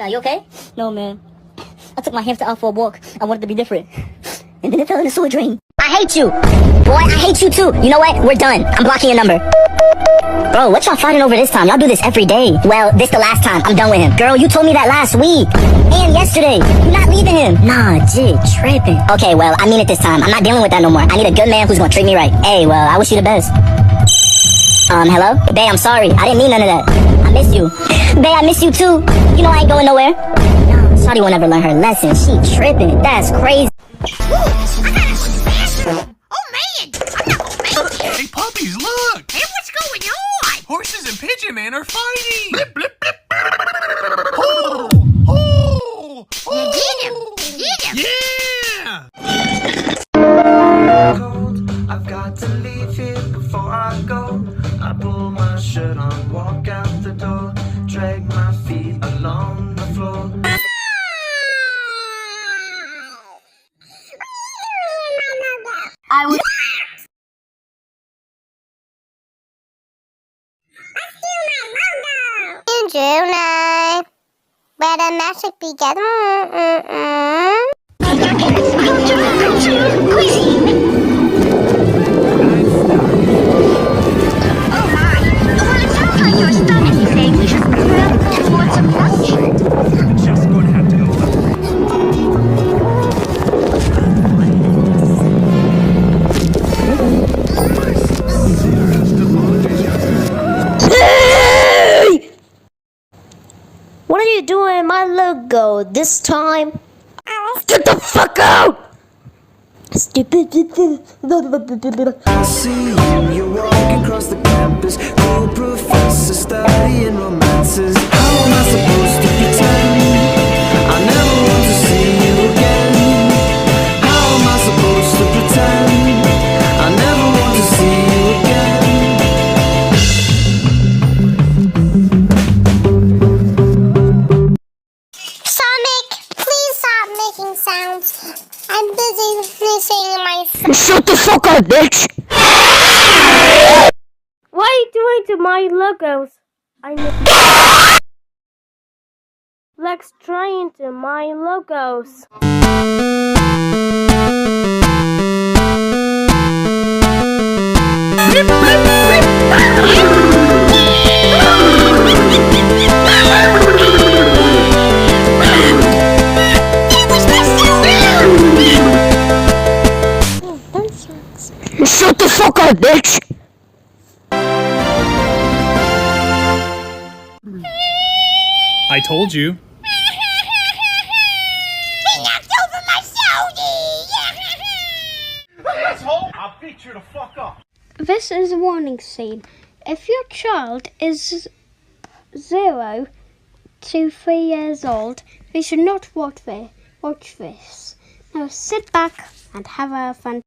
Are you okay? No, man. I took my hamster out for a walk. I wanted to be different. And then it fell in the sewer drain. I hate you. Boy, I hate you too. You know what? We're done. I'm blocking your number. Bro, what y'all fighting over this time? Y'all do this every day. Well, this the last time. I'm done with him. Girl, you told me that last week. And yesterday. You're not leaving him. Nah, jit, tripping. Okay, well, I mean it this time. I'm not dealing with that no more. I need a good man who's gonna treat me right. Hey, well, I wish you the best. Hello? Bae, I'm sorry. I didn't mean none of that. I miss you. Bae, I miss you too. You know I ain't going nowhere. Shawty won't ever learn her lesson. She tripping. That's crazy. Oh man, I'm not gonna make it. Hey puppies, look! Hey, what's going on? Horses and Pigeon Man are fighting! Blip, blip, blip. Oh! Oh! You get him. You get him. Yeah! Cold, I've got to leave here before I go. I pull my shirt on, walk out the door, drag my feet along the floor. I was... July, where the magic began. Oh my. Well, it sounds like your stomach is saying we should perhaps go towards some lunch. Just gonna have to go. What are you doing in my logo this time? Get the fuck out! Stupid. I see you, you're walking across the campus, cool professor studying romances. How am I supposed to pretend I never want to see you again? How am I supposed to pretend I never want to see you again? Sonic, please stop making sounds. I'm busy finishing my. Shut the fuck up, bitch! What are you doing to my logos? Lex trying to my logos. Shut the fuck up, bitch! I told you. He knocked over my soda. Asshole! I'll beat you the fuck up! This is a warning sign. If your child is 0 to 3 years old, they should not watch this. Now sit back and have a fun.